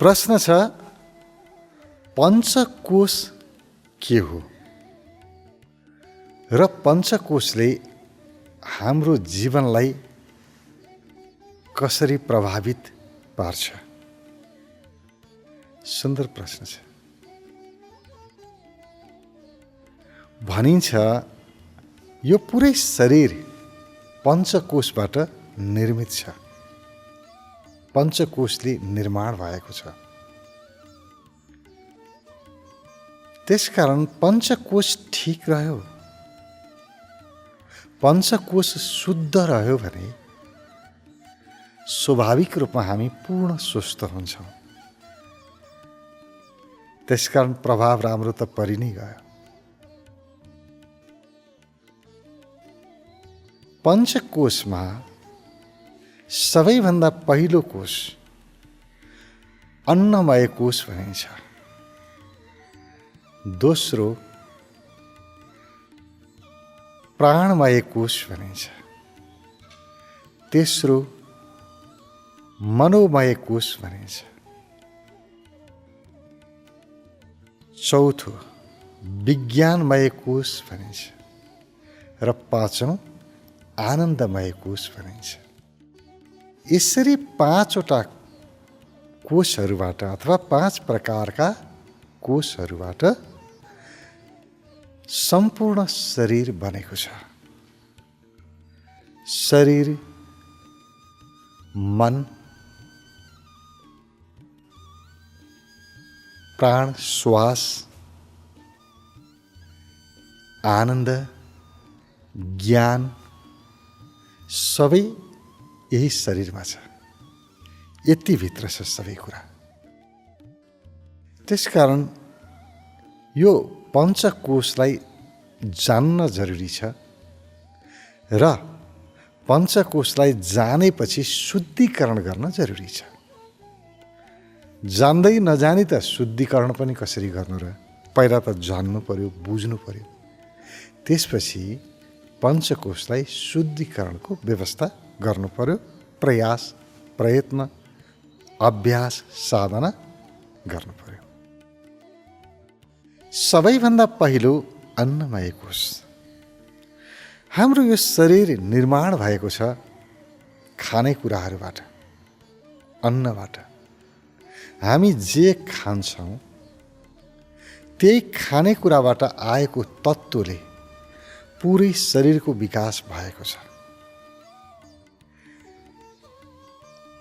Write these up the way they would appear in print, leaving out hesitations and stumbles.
प्रश्न छ पञ्चकोश के हो र पञ्चकोशले हाम्रो जीवनलाई कसरी प्रभावित पार्छ? सुन्दर प्रश्न छ। भनिन्छ यो पुरै शरीर पञ्चकोशबाट निर्मित छ, पञ्चकोशले निर्माण भएको छ। त्यसकारण पञ्चकोश ठीक रह्यो, पञ्चकोश शुद्ध रह्यो भने स्वाभाविक रूपमा हामी पूर्ण स्वस्थ हुन्छौँ। त्यसकारण प्रभाव राम्रो त परि नै गयो। पञ्चकोशमा सबैभन्दा पहिलो कोश अन्नमय कोश भनिन्छ, दोस्रो प्राणमय कोश भनिन्छ, तेस्रो मनोमय कोश भनिन्छ, चौथो विज्ञानमय कोश भनिन्छ र पाँचौं आनन्दमय कोश भनिन्छ। यसरी पाँचवटा कोशहरूबाट अथवा 5 प्रकारका कोशहरूबाट सम्पूर्ण शरीर बनेको छ। शरीर, मन, प्राण, श्वास, आनन्द, ज्ञान सबै यही शरीरमा छ। यति भित्र छ सबै कुरा। त्यसकारण यो पञ्चकोशलाई जान्न जरुरी छ र पञ्चकोशलाई जानेपछि शुद्धिकरण गर्न जरुरी छ। जान्दै नजानी त शुद्धिकरण पनि कसरी गर्नु र? पहिला त जान्नु पर्यो, बुझ्नु पर्यो। त्यसपछि पञ्चकोशलाई शुद्धिकरणको व्यवस्था गर्नु पर्यो। प्रयास, प्रयत्न, अभ्यास, साधना गर्नु पर्यो। सबैभन्दा पहिलो अन्नमय कोश। हाम्रो यो शरीर निर्माण भएको छ खानेकुराहरूबाट, अन्नबाट। हामी जे खान्छौँ त्यही खानेकुराबाट आएको तत्त्वले पुरै शरीरको विकास भएको छ।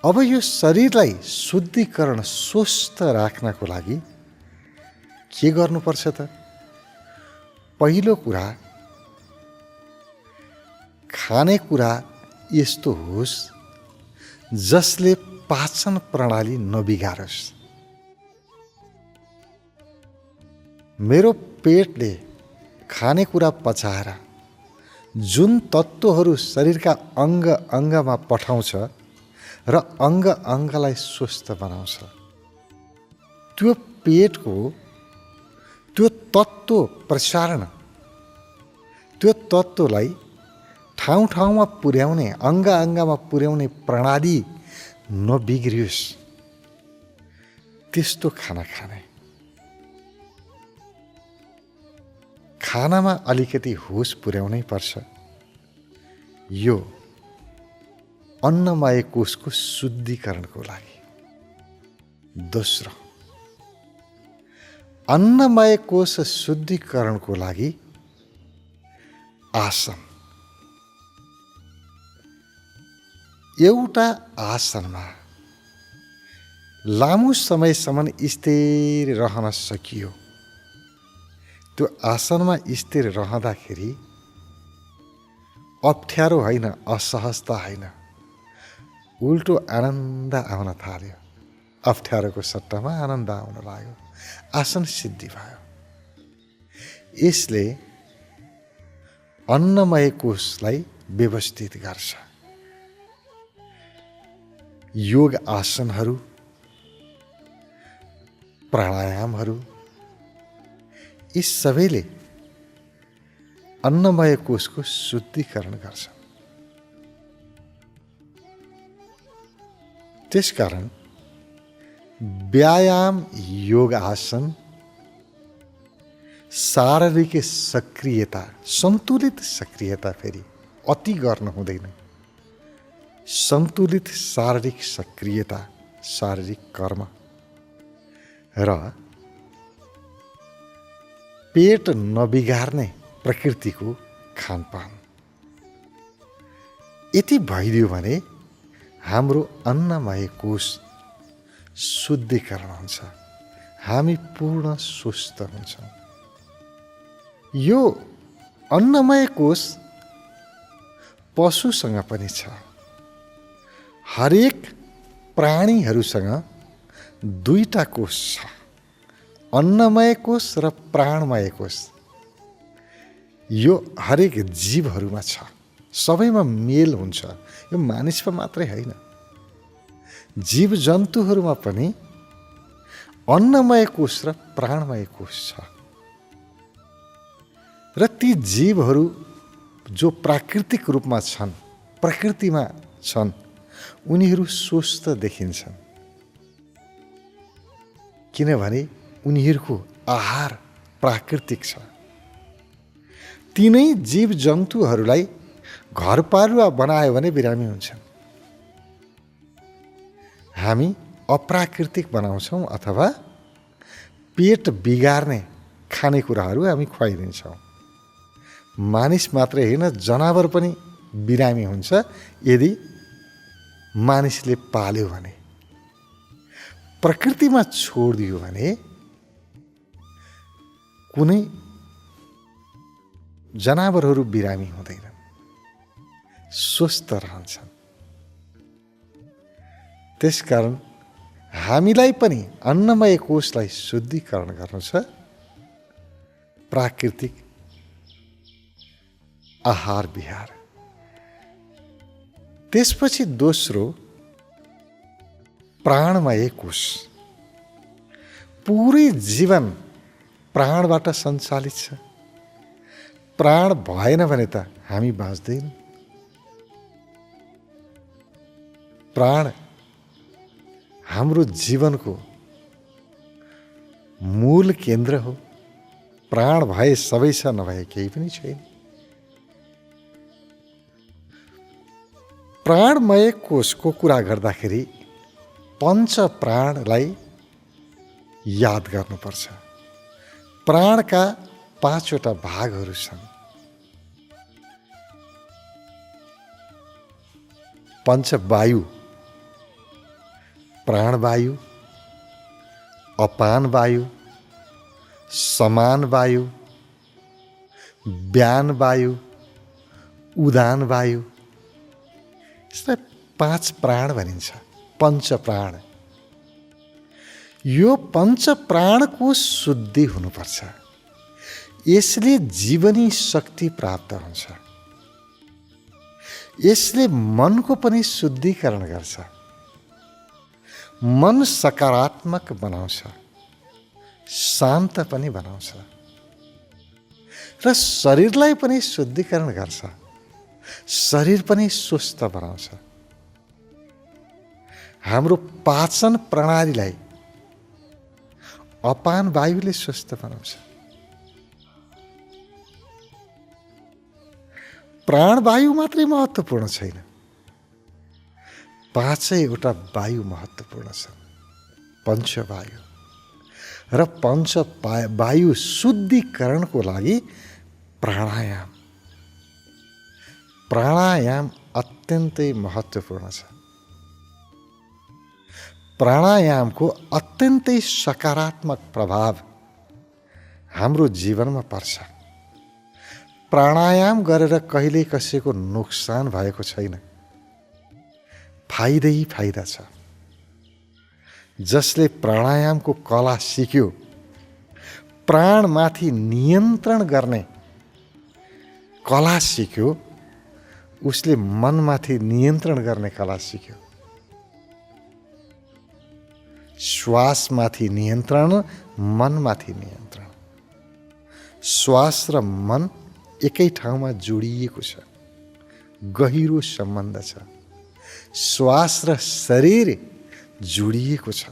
अब यो शरीरलाई शुद्धिकरण, स्वस्थ राख्नको लागि के गर्नुपर्छ त? पहिलो कुरा, खानेकुरा यस्तो होस् जसले पाचन प्रणाली नबिगारोस्। मेरो पेटले खानेकुरा पचाएर जुन तत्त्वहरू शरीरका अङ्ग अङ्गमा पठाउँछ र अङ्ग अङ्गलाई स्वस्थ बनाउँछ, त्यो पेटको त्यो तत्त्व प्रसारण, त्यो तत्त्वलाई ठाउँ ठाउँमा पुर्याउने, अङ्ग अङ्गमा पुर्याउने प्रणाली नबिग्रियोस् त्यस्तो खाना खाने। खानामा अलिकति होस पुर्याउनै पर्छ। यो अन्नमय कोशको शुद्धिकरणको लागि। दोस्रो, अन्नमय कोश शुद्धिकरणको लागि आसन। एउटा आसनमा लामो समयसम्म स्थिर रहन सकियो, त्यो आसनमा स्थिर रहँदाखेरि अप्ठ्यारो होइन, असहजता होइन, उल्टो आनन्द आउन थाल्यो। अप्ठ्यारोको सट्टामा आनन्द आउन लाग्यो। आसन सिद्धि भयो। यसले अन्नमय कोशलाई व्यवस्थित गर्छ। योग आसनहरू, प्राणायामहरू, यी सबैले अन्नमय कोशको शुद्धिकरण गर्छ। त्यसकारण व्यायाम, योग आसन, शारीरिक सक्रियता, सन्तुलित सक्रियता, फेरि अति गर्नु हुँदैन। सन्तुलित शारीरिक सक्रियता, शारीरिक कर्म र पेट नबिगार्ने प्रकृतिको खानपान यति भइदियो भने हाम्रो अन्नमय कोष शुद्धिकरण हुन्छ, हामी पूर्ण स्वस्थ हुन्छौँ। यो अन्नमय कोष पशुसँग पनि छ। हरेक प्राणीहरूसँग दुईटा कोष छ, अन्नमय कोष र प्राणमय कोष। यो हरेक जीवहरूमा छ, सबैमा मेल हुन्छ। यो मानिसमा मात्रै होइन, जीव जन्तुहरूमा पनि अन्नमय कोष र प्राणमय कोष छ। र ती जीवहरू जो प्राकृतिक रूपमा छन्, प्रकृतिमा छन्, उनीहरू स्वस्थ देखिन्छन्, किनभने उनीहरूको आहार प्राकृतिक छ। तिनै जीव जन्तुहरूलाई घरपालुवा बनायो भने बिरामी हुन्छन्। हामी अप्राकृतिक बनाउँछौँ अथवा पेट बिगार्ने खानेकुराहरू हामी खुवाइदिन्छौँ। मानिस मात्रै होइन, जनावर पनि बिरामी हुन्छ यदि मानिसले पाल्यो भने। प्रकृतिमा छोडिदियो भने कुनै जनावरहरू बिरामी हुँदैनन्, स्वस्थ रहन्छन्। त्यसकारण हामीलाई पनि अन्नमय कोषलाई शुद्धिकरण गर्नु छ, प्राकृतिक आहार विहार। त्यसपछि दोस्रो प्राणमय कोष। पुरै जीवन प्राणबाट सञ्चालित छ। प्राण भएन भने त हामी बाँच्दैन। प्राण हाम्रो जीवनको मूल केन्द्र हो। प्राण भए सबै छ, नभए केही पनि छैन। प्राणमय कोषको कुरा गर्दाखेरि पञ्च प्राणलाई याद गर्नुपर्छ। प्राणका 5वटा भागहरू छन्। पञ्चवायु, प्राणवायु, अपान वायु, समान वायु, व्यान वायु, उदान वायु। यसलाई 5 प्राण भनिन्छ, पञ्चप्राण। यो पञ्चप्राणको शुद्धि हुनुपर्छ। यसले जीवनी शक्ति प्राप्त हुन्छ। यसले मनको पनि शुद्धिकरण गर्छ। मन सकारात्मक बनाउँछ, शान्त पनि बनाउँछ र शरीरलाई पनि शुद्धिकरण गर्छ। शरीर पनि स्वस्थ बनाउँछ। हाम्रो पाचन प्रणालीलाई अपान वायुले स्वस्थ बनाउँछ। प्राणवायु मात्रै महत्त्वपूर्ण छैन, 5वटा वायु महत्त्वपूर्ण छ। पञ्चवायु र पञ्चवायु शुद्धिकरणको लागि प्राणायाम। प्राणायाम अत्यन्तै महत्त्वपूर्ण छ। प्राणायामको अत्यन्तै सकारात्मक प्रभाव हाम्रो जीवनमा पर्छ। प्राणायाम गरेर कहिल्यै कसैको नोक्सान भएको छैन, फाइदै फाइदा छ। जसले प्राणायामको कला सिक्यो, प्राणमाथि नियन्त्रण गर्ने कला सिक्यो, उसले मनमाथि नियन्त्रण गर्ने कला सिक्यो। श्वासमाथि नियन्त्रण, मनमाथि नियन्त्रण। श्वास र मन एकै ठाउँमा जोडिएको छ, गहिरो सम्बन्ध छ। श्वास र शरीर जोडिएको छ,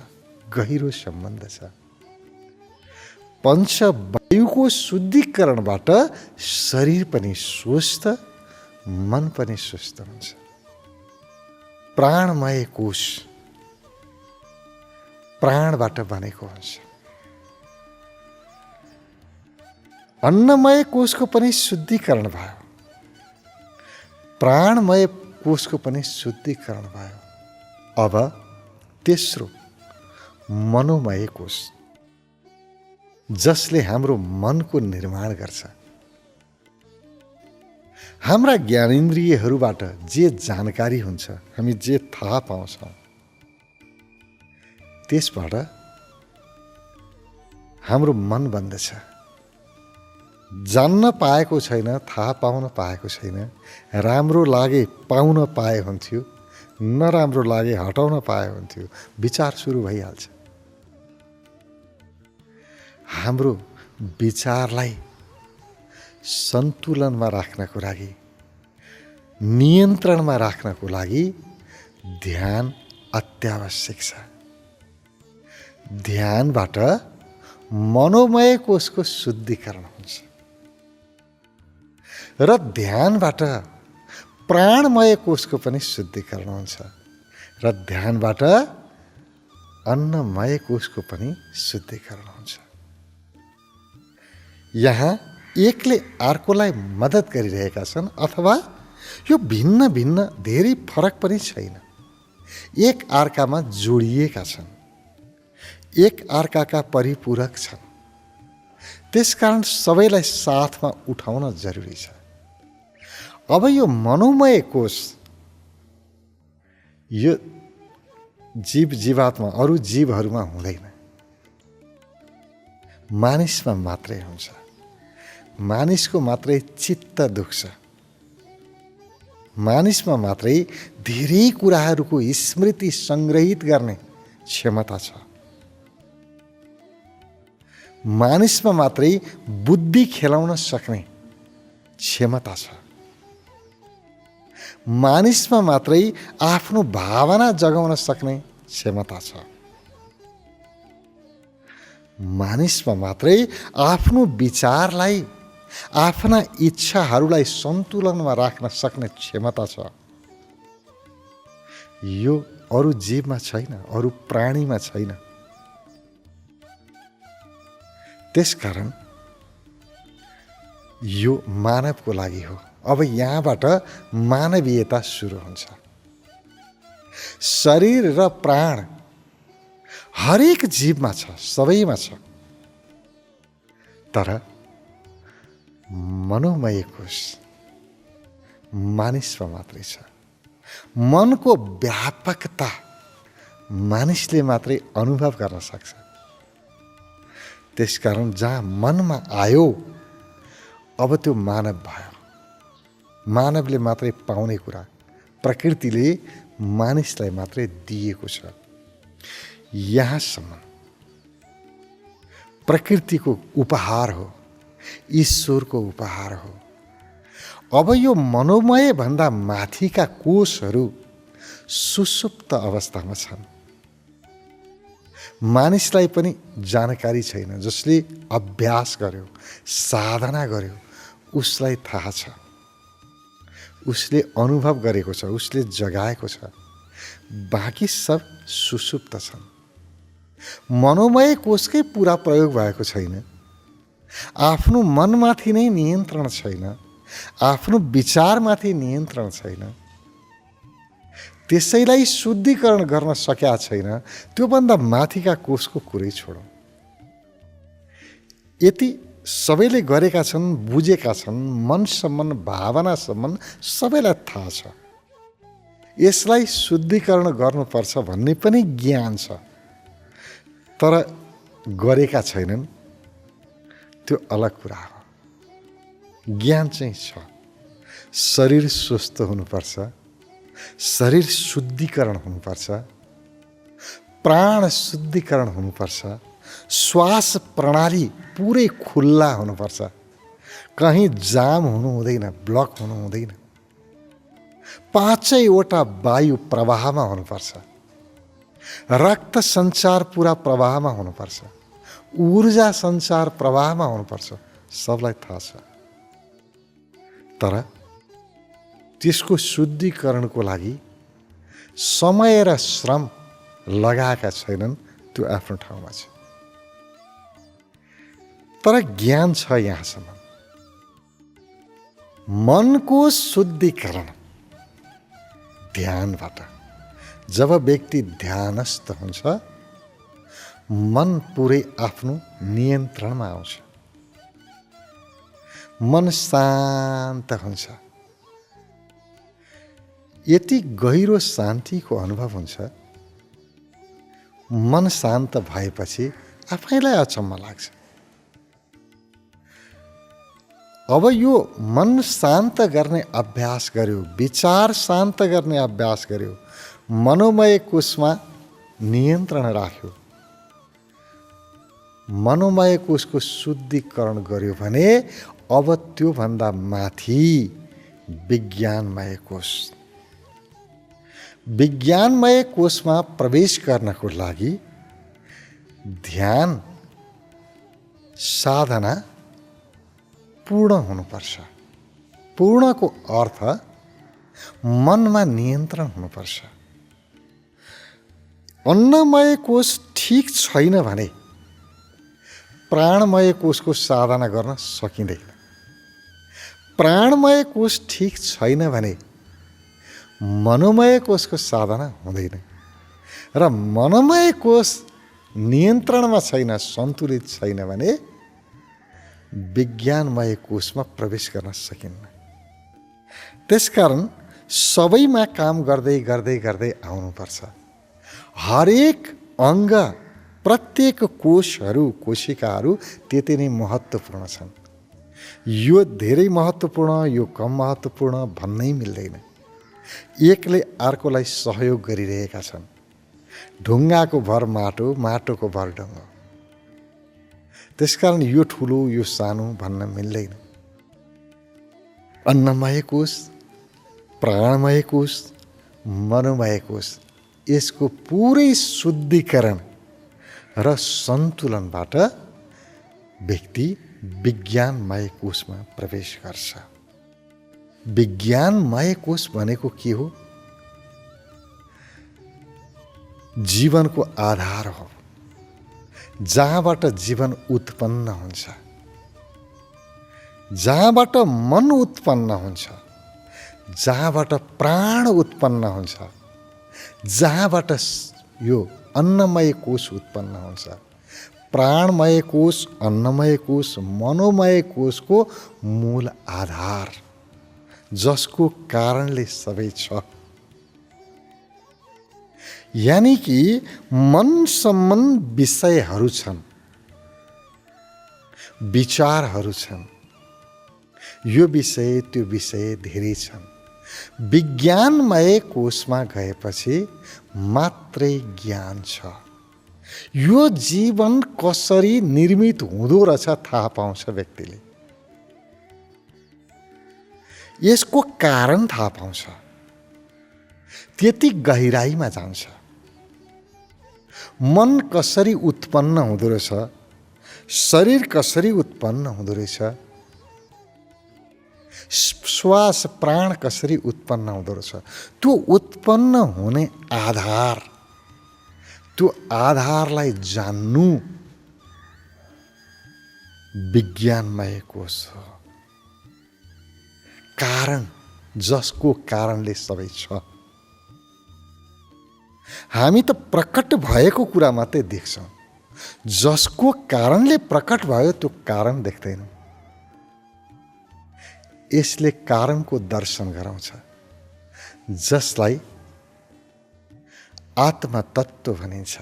गहिरो सम्बन्ध छ। पञ्चवायुको शुद्धिकरणबाट शरीर पनि स्वस्थ, मन पनि स्वस्थ हुन्छ। प्राणमय कोश प्राणबाट बनेको हुन्छ। अन्नमय कोशको पनि शुद्धिकरण भयो, प्राणमय कोशको पनि शुद्धिकरण भयो। अब तेस्रो मनोमय कोश, जसले हाम्रो मनको निर्माण गर्छ। हाम्रा ज्ञानेन्द्रियहरूबाट जे जानकारी हुन्छ, हामी जे थाहा पाउँछौँ, त्यसबाट हाम्रो मन बन्दछ। जान्न पाएको छैन, थाहा पाउन पाएको छैन। राम्रो लागे पाउन पाए हुन्थ्यो, नराम्रो लागे हटाउन पाए हुन्थ्यो, विचार सुरु भइहाल्छ। हाम्रो विचारलाई सन्तुलनमा राख्नको लागि, नियन्त्रणमा राख्नको लागि ध्यान अत्यावश्यक छ। ध्यानबाट मनोमय कोशको शुद्धिकरण हुन्छ र ध्यानबाट प्राणमय कोशको पनि शुद्धिकरण हुन्छ र ध्यानबाट अन्नमय कोशको पनि शुद्धिकरण हुन्छ। यहाँ एकले अर्कोलाई मद्दत गरिरहेका छन् अथवा यो भिन्न भिन्न धेरै फरक पनि छैन, एक अर्कामा जोडिएका छन्, एक अर्काका परिपूरक छन्। त्यसकारण सबैलाई साथमा उठाउन जरुरी छ। अब यो मनोमय कोश यो जीव जीवात्मा अरू जीवहरूमा हुँदैन, मानिसमा मात्रै हुन्छ। मानिसको मात्रै चित्त दुख्छ, मानिसमा मात्रै धेरै कुराहरूको स्मृति सङ्ग्रहित गर्ने क्षमता छ। मानिसमा मात्रै बुद्धि खेलाउन सक्ने क्षमता छ। मानिसमा मात्रै आफ्नो भावना जगाउन सक्ने क्षमता छ। मानिसमा मात्रै आफ्नो विचारलाई, आफ्ना इच्छाहरूलाई सन्तुलनमा राख्न सक्ने क्षमता छ। यो अरू जीवमा छैन, अरू प्राणीमा छैन। त्यसकारण यो मानवको लागि हो। अब यहाँबाट मानवीयता सुरु हुन्छ। शरीर र प्राण हरेक जीवमा छ, सबैमा छ। तर मनोमय कोश मानिसमा मात्रै छ। मनको व्यापकता मानिसले मात्रै अनुभव गर्न सक्छ। त्यसकारण जहाँ मनमा आयो अब त्यो मानव भयो। मानवले मात्रै पाउने कुरा प्रकृतिले मानिसलाई मात्रै दिएको छ। यहाँसम्म प्रकृतिको उपहार हो, ईश्वरको उपहार हो। अब यो मनोमय भन्दा माथिका कोषहरू सुसुप्त अवस्थामा छन्। मानिसलाई पनि जानकारी छैन। जसले अभ्यास गर्यो, साधना गर्यो, उसलाई थाहा छ, उसले अनुभव गरेको छ, उसले जगाएको छ। बाँकी सब सुसुप्त छन्। मनोमय कोषकै पुरा प्रयोग भएको छैन। आफ्नो मनमाथि नै नियन्त्रण छैन, आफ्नो विचारमाथि नियन्त्रण छैन। त्यसैलाई शुद्धिकरण गर्न सकेका छैन। त्योभन्दा माथिका कोषको कुरै छोडौँ। यति सबैले गरेका छन्, बुझेका छन्, मनसम्म भावनासम्म सबैलाई थाहा छ। यसलाई शुद्धिकरण गर्नुपर्छ भन्ने पनि ज्ञान छ। तर गरेका छैनन्, त्यो अलग कुरा हो। ज्ञान चाहिँ छ। शरीर स्वस्थ हुनुपर्छ, शरीर शुद्धिकरण हुनुपर्छ, प्राण शुद्धिकरण हुनुपर्छ, श्वास प्रणाली पुरै खुल्ला हुनुपर्छ, कहीँ जाम हुनु हुँदैन, ब्लक हुनु हुँदैन। पाँचैवटा वायु प्रवाहमा हुनुपर्छ। रक्त सञ्चार पुरा प्रवाहमा हुनुपर्छ, ऊर्जा सञ्चार प्रवाहमा हुनुपर्छ, सबलाई थाहा छ। तर त्यसको शुद्धिकरणको लागि समय र श्रम लगाएका छैनन्, त्यो आफ्नो ठाउँमा छ। तर ज्ञान छ यहाँसम्म, मनको शुद्धिकरण ध्यानबाट। जब व्यक्ति ध्यानस्थ हुन्छ, मन पुरै आफ्नो नियन्त्रणमा आउँछ, मन शान्त हुन्छ। यति गहिरो शान्तिको अनुभव हुन्छ, मन शान्त भएपछि आफैलाई अचम्म लाग्छ। अब यो मन शान्त गर्ने अभ्यास गर्यो, विचार शान्त गर्ने अभ्यास गर्यो, मनोमय कोषमा नियन्त्रण राख्यो, मनोमय कोषको शुद्धिकरण गर्यो भने अब त्योभन्दा माथि विज्ञानमय कोष, विज्ञानमय कोषमा प्रवेश गर्नको लागि ध्यान साधना पूर्ण हुनुपर्छ। पूर्णको अर्थ मनमा नियन्त्रण हुनुपर्छ। अन्नमय कोष ठीक छैन भने प्राणमय कोषको साधना गर्न सकिँदैन। प्राणमय कोष ठीक छैन भने मनोमय कोषको साधना हुँदैन। र मनोमय कोष नियन्त्रणमा छैन, सन्तुलित छैन भने विज्ञानमय कोषमा प्रवेश गर्न सकिन्न। त्यसकारण सबैमा काम गर्दै गर्दै गर्दै आउनुपर्छ। हरेक अङ्ग, प्रत्येक कोषहरू, कोशिकाहरू त्यति नै महत्त्वपूर्ण छन्। यो धेरै महत्त्वपूर्ण, यो कम महत्त्वपूर्ण भन्नै मिल्दैन। एकले अर्कोलाई सहयोग गरिरहेका छन्। ढुङ्गाको भर माटो, माटोको भर ढुङ्गा। त्यसकारण यो ठुलो, यो सानो भन्न मिल्दैन। अन्नमय कोष, प्राणमय कोष, मनोमय कोष, यसको पुरै शुद्धिकरण र सन्तुलनबाट व्यक्ति विज्ञानमय कोषमा प्रवेश गर्छ। विज्ञानमय कोष भनेको के हो? जीवनको आधार हो, जहाँबाट जीवन उत्पन्न हुन्छ, जहाँबाट मन उत्पन्न हुन्छ, जहाँबाट प्राण उत्पन्न हुन्छ, जहाँबाट यो अन्नमय कोष उत्पन्न हुन्छ। प्राणमय कोष, अन्नमय कोष, मनोमय कोषको मूल आधार, जसको कारणले सबै छ। यानी कि मनसम्म विषयहरू छन्, विचारहरू छन्, यो विषय त्यो विषय धेरै छन्। विज्ञानमय कोषमा गएपछि मात्रै ज्ञान छ। यो जीवन कसरी निर्मित हुँदो रहेछ थाहा पाउँछ व्यक्तिले। यसको कारण थाहा पाउँछ, त्यति गहिराईमा जान्छ। मन कसरी उत्पन्न हुँदो रहेछ, शरीर कसरी उत्पन्न हुँदो रहेछ, श्वास प्राण कसरी उत्पन्न हुँदो रहेछ, त्यो उत्पन्न हुने आधार, त्यो आधारलाई जान्नु विज्ञानमय कोष हो। कारण, जसको कारणले सबै छ। हामी त प्रकट भएको कुरा मात्रै देख्छौँ, जसको कारणले प्रकट भयो त्यो कारण देख्दैनौँ। यसले कारणको दर्शन गराउँछ, जसलाई आत्मतत्त्व भनिन्छ।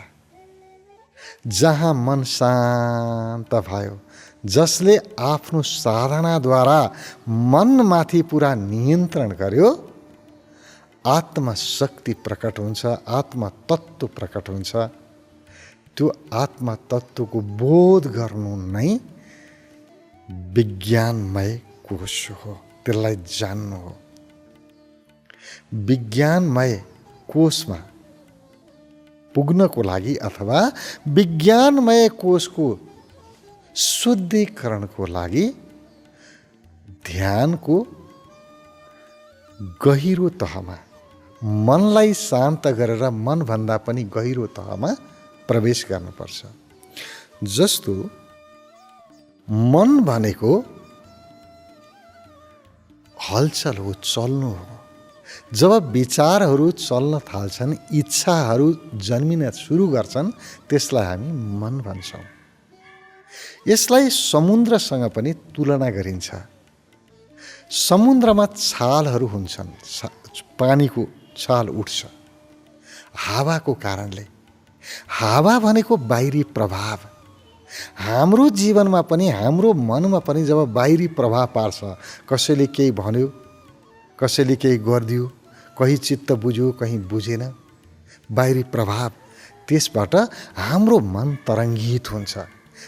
जहाँ मन शान्त भयो, जसले आफ्नो साधनाद्वारा मनमाथि पुरा नियन्त्रण गर्यो, आत्मशक्ति प्रकट हुन्छ, आत्मतत्त्व प्रकट हुन्छ। त्यो आत्मतत्त्वको बोध गर्नु नै विज्ञानमय कोष हो, त्यसलाई जान्नु हो। विज्ञानमय कोषमा पुग्नको लागि अथवा विज्ञानमय कोषको शुद्धिकरणको लागि ध्यानको गहिरो तहमा मनलाई शान्त गरेर मनभन्दा पनि गहिरो तहमा प्रवेश गर्नुपर्छ। जस्तो मन भनेको हलचल हो, चल्नु हो। जब विचारहरू चल्न थाल्छन्, इच्छाहरू जन्मिन सुरु गर्छन्, त्यसलाई हामी मन भन्छौँ। यसलाई समुद्रसँग पनि तुलना गरिन्छ। समुद्रमा छालहरू हुन्छन्, पानीको छाल उठ्छ हावाको कारणले। हावा भनेको बाहिरी प्रभाव। हाम्रो जीवनमा पनि, हाम्रो मनमा पनि जब बाहिरी प्रभाव पार्छ, कसैले केही भन्यो, कसैले केही गरिदियो, कहीँ चित्त बुझ्यो, कहीँ बुझेन, बाहिरी प्रभाव, त्यसबाट हाम्रो मन तरङ्गित हुन्छ।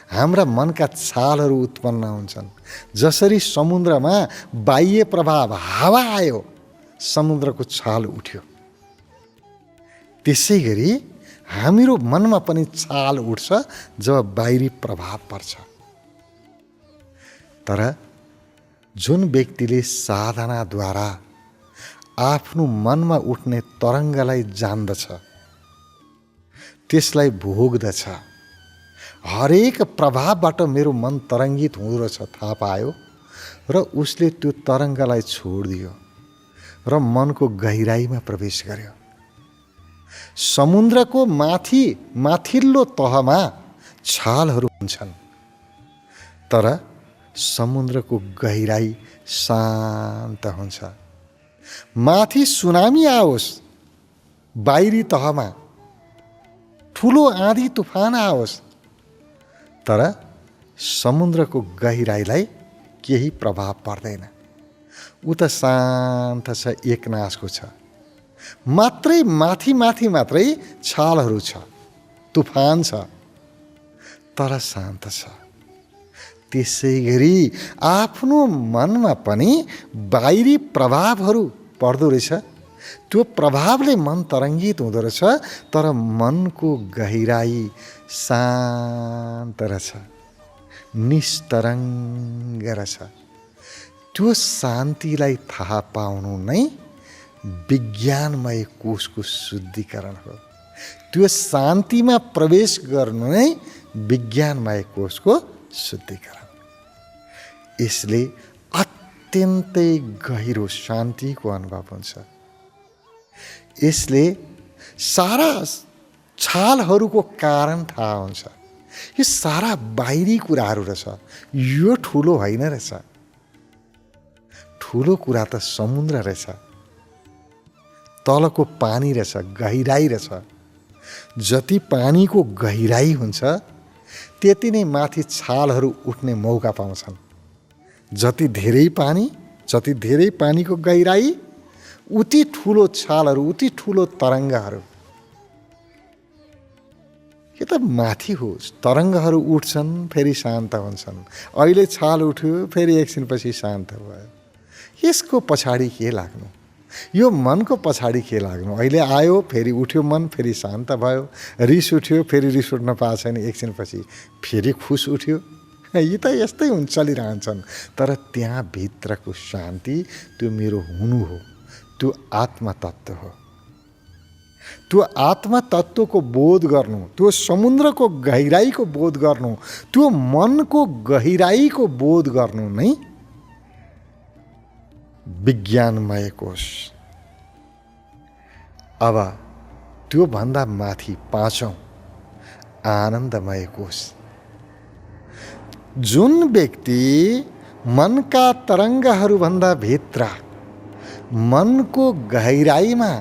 हाम्रा मनका छालहरू उत्पन्न हुन्छन्। जसरी समुद्रमा बाह्य प्रभाव हावा आयो, समुद्रको छाल उठ्यो, त्यसै गरी हाम्रो मनमा पनि छाल उठ्छ जब बाहिरी प्रभाव पर्छ। तर जुन व्यक्तिले साधनाद्वारा आफ्नो मनमा उठ्ने तरङ्गलाई जान्दछ, त्यसलाई भोग्दछ, हरेक प्रभावबाट मेरो मन तरङ्गित हुँदो रहेछ थाहा पायो र उसले त्यो तरङ्गलाई छोडिदियो र मनको गहिराईमा प्रवेश गर्यो। समुद्रको माथिल्लो तहमा छालहरू हुन्छन्, तर समुद्रको गहिराई शान्त हुन्छ। माथि सुनामी आओस्, बाहिरी तहमा ठुलो आँधी तुफान आओस्, तर समुद्रको गहिराईलाई केही प्रभाव पर्दैन। ऊ त शान्त छ, एकनासको छ। मात्रै माथि मात्रै छालहरू छ, तुफान छ, तर शान्त छ। त्यसै गरी आफ्नो मनमा पनि बाहिरी प्रभावहरू पर्दो रहेछ। त्यो प्रभावले मन तरङ्गित हुँदो रहेछ, तर मनको गहिराई शान्त रहेछ, निस्तरङ्ग रहेछ। त्यो शान्तिलाई थाहा पाउनु नै विज्ञानमय कोषको शुद्धिकरण हो। त्यो शान्तिमा प्रवेश गर्नु नै विज्ञानमय कोषको शुद्धिकरण। यसले अत्यन्तै गहिरो शान्तिको अनुभव हुन्छ। यसले सारा छालहरूको कारण थाहा हुन्छ। यो सारा बाहिरी कुराहरू रहेछ, यो ठुलो होइन रहेछ। ठुलो कुरा त समुद्र रहेछ, तलको पानी रहेछ, गहिराई रहेछ। जति पानीको गहिराई हुन्छ, त्यति नै माथि छालहरू उठ्ने मौका पाउँछन्। जति धेरै पानीको गहिराई, उति ठुलो छालहरू, उति ठुलो तरङ्गहरू। यो त माथि हो। तरङ्गहरू उठ्छन्, फेरि शान्त हुन्छन्। अहिले छाल उठ्यो, फेरि एकछिनपछि शान्त भयो। यसको पछाडि के लाग्नु? यो मनको पछाडि के लाग्नु? अहिले आयो, फेरि उठ्यो मन, फेरि शान्त भयो। रिस उठ्यो, फेरि रिस उठ्न पाएको छैन, एकछिनपछि फेरि खुस उठ्यो। यी त यस्तै चलिरहन्छन्। तर त्यहाँ भित्रको शान्ति, त्यो मेरो हुनु हो, त्यो आत्मतत्त्व हो। त्यो आत्मतत्त्वको बोध गर्नु, त्यो समुद्रको गहिराईको बोध गर्नु, त्यो मनको गहिराईको बोध गर्नु नै विज्ञानमय कोष। अब त्यो भन्दा माथि पाँचौं आनन्दमय कोष। जुन व्यक्ति मनका तरङ्गहरूभन्दा भित्र, मनको गहिराईमा,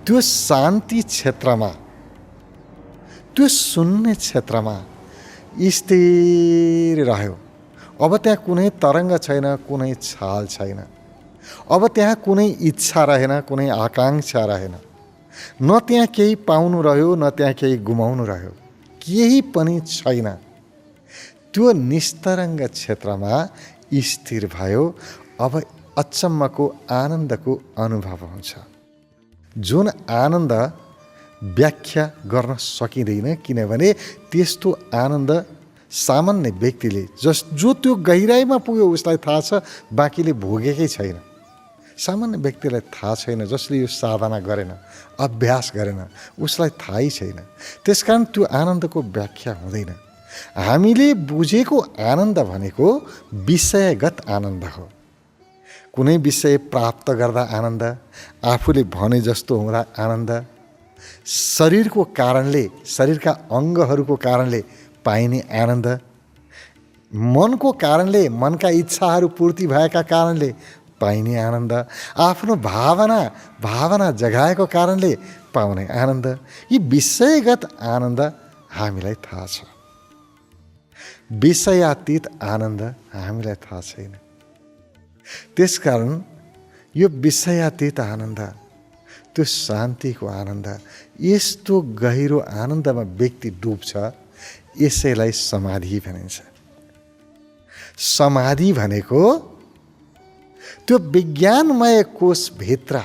त्यो शान्ति क्षेत्रमा, त्यो शून्य क्षेत्रमा स्थिर रह्यो, अब त्यहाँ कुनै तरङ्ग छैन, कुनै छाल छैन। अब त्यहाँ कुनै इच्छा रहेन, कुनै आकाङ्क्षा रहेन। न त्यहाँ केही पाउनु रह्यो, न त्यहाँ केही गुमाउनु रह्यो, केही पनि छैन। त्यो निस्तरङ्ग क्षेत्रमा स्थिर भयो। अब अचम्मको आनन्दको अनुभव हुन्छ। जुन आनन्द व्याख्या गर्न सकिँदैन, किनभने त्यस्तो आनन्द सामान्य व्यक्तिले जो त्यो गहिराइमा पुग्यो उसलाई थाहा छ, बाँकीले भोगेकै छैन। सामान्य व्यक्तिलाई थाहा छैन, जसले यो साधना गरेन, अभ्यास गरेन, उसलाई थाहै छैन। त्यसकारण त्यो आनन्दको व्याख्या हुँदैन। हामीले बुझेको आनन्द भनेको विषयगत आनन्द हो। कुनै विषय प्राप्त गर्दा आनन्द, आफूले भने जस्तो हुँदा आनन्द, शरीरको कारणले, शरीरका अङ्गहरूको कारणले पाइने आनन्द, मनको कारणले, मनका इच्छाहरू पूर्ति भएका कारणले पाइने आनन्द, आफ्नो भावना जगाएको कारणले पाउने आनन्द, यी विषयगत आनन्द हामीलाई थाहा छ। विषयातीत आनन्द हामीलाई थाहा छैन। त्यसकारण यो विषयातीत आनन्द, त्यो शान्तिको आनन्द, यस्तो गहिरो आनन्दमा व्यक्ति डुब्छ, यसैलाई समाधि भनिन्छ। समाधि भनेको त्यो विज्ञानमय कोषभित्र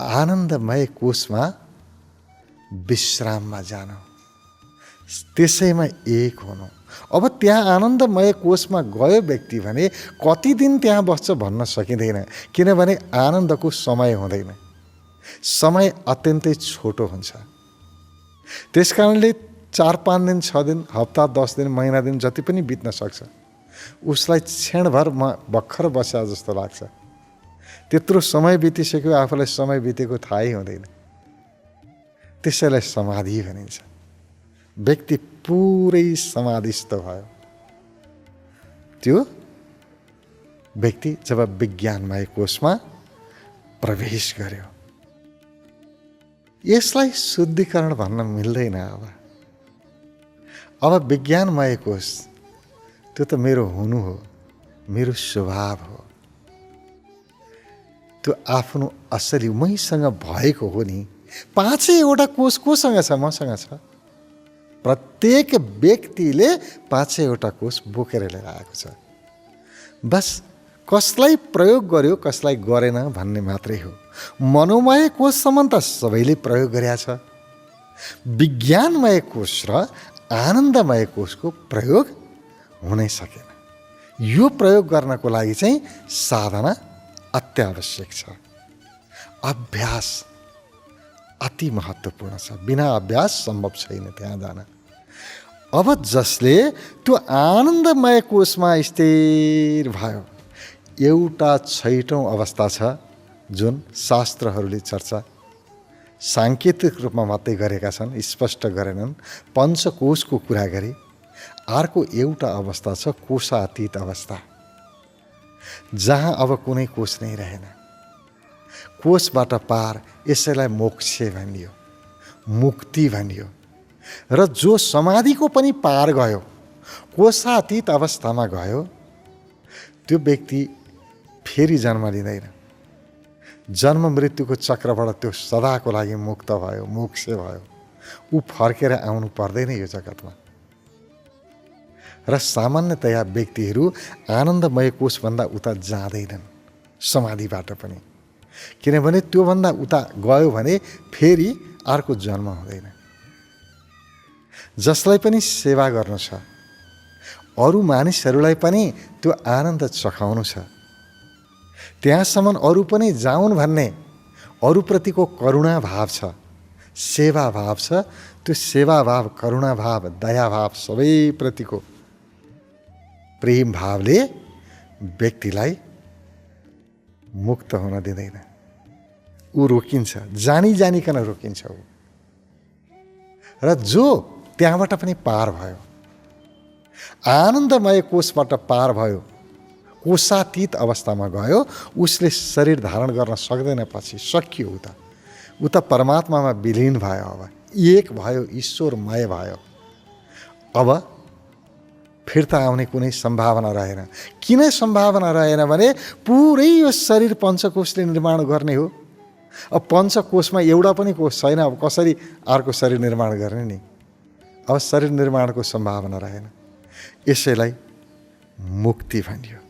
आनन्दमय कोषमा विश्राममा जानु, त्यसैमा एक हुनु। अब त्यहाँ आनन्दमय कोषमा गयो व्यक्ति भने कति दिन त्यहाँ बस्छ भन्न सकिँदैन, किनभने आनन्दको समय हुँदैन। समय अत्यन्तै छोटो हुन्छ। त्यसकारणले 4-5 दिन, 6 दिन, हप्ता, 10 दिन, महिना दिन जति पनि बित्न सक्छ, उसलाई क्षणभर म भर्खर बस्या जस्तो लाग्छ। त्यत्रो समय बितिसक्यो, आफूलाई समय बितेको थाहै हुँदैन। त्यसैलाई समाधि भनिन्छ। व्यक्ति पुरै समाधिस्थ भयो। त्यो व्यक्ति जब विज्ञानमय कोषमा प्रवेश गर्यो, यसलाई शुद्धिकरण भन्न मिल्दैन। अब विज्ञानमय कोष त्यो त मेरो हुनु हो, मेरो स्वभाव हो, त्यो आफ्नो असली मैसँग भएको हो नि। 5वटा कोष कोसँग छ? मसँग छ। प्रत्येक व्यक्तिले 5वटा कोष बोकेर लिएर आएको छ। बस कसलाई प्रयोग गर्यो, कसलाई गरेन भन्ने मात्रै हो। मनोमय कोषसम्म त सबैले प्रयोग गरेका छ। विज्ञानमय कोष र आनन्दमय कोषको प्रयोग हुनै सकेन। यो प्रयोग गर्नको लागि चाहिँ साधना अत्यावश्यक छ। अभ्यास अति महत्त्वपूर्ण छ। बिना अभ्यास सम्भव छैन त्यहाँ जान। अब जसले त्यो आनन्दमय कोषमा स्थिर भयो, एउटा 6औं अवस्था छ जुन शास्त्रहरूले चर्चा साङ्केतिक रूपमा मात्रै गरेका छन्, स्पष्ट गरेनन्। पञ्चकोशको कुरा गरे। अर्को एउटा अवस्था छ कोशातीत अवस्था, जहाँ अब कुनै कोष नै रहेन। कोषबाट पार, यसैलाई मोक्ष भनियो, मुक्ति भनियो। र जो समाधिको पनि पार गयो, कोशातीत अवस्थामा गयो, त्यो व्यक्ति फेरि जन्म लिँदैन। जन्म मृत्युको चक्रबाट त्यो सदाको लागि मुक्त भयो, मोक्ष भयो। ऊ फर्केर आउनु पर्दैन यो जगतमा। र सामान्यतया व्यक्तिहरू आनन्दमय कोषभन्दा उता जाँदैनन् समाधिबाट पनि, किनभने त्योभन्दा उता गयो भने फेरि अर्को जन्म हुँदैन। जसलाई पनि सेवा गर्नु छ, अरू मानिसहरूलाई पनि त्यो आनन्द चखाउनु छ, त्यहाँसम्म अरू पनि जाउन् भन्ने अरूप्रतिको करुणा भाव छ, सेवा भाव छ। त्यो सेवा भाव, करुणा भाव, दया भाव, सबैप्रतिको प्रेम भावले व्यक्तिलाई मुक्त हुन दिँदैन। ऊ रोकिन्छ, जानिकन रोकिन्छ ऊ। र जो त्यहाँबाट पनि पार भयो, आनन्दमय कोषबाट पार भयो, कोशातीत अवस्थामा गयो, उसले शरीर धारण गर्न सक्दैन। पछि सकियो। उता परमात्मामा विलीन भयो। अब एक भयो, ईश्वरमय भयो। अब फिर्ता आउने कुनै सम्भावना रहेन। किन सम्भावना रहेन भने पुरै यो शरीर पञ्चकोशले निर्माण गर्ने हो। अब पञ्चकोशमा एउटा पनि कोष छैन। अब कसरी अर्को शरीर निर्माण गर्ने नि? अब शरीर निर्माणको सम्भावना रहेन। यसैलाई मुक्ति भनियो।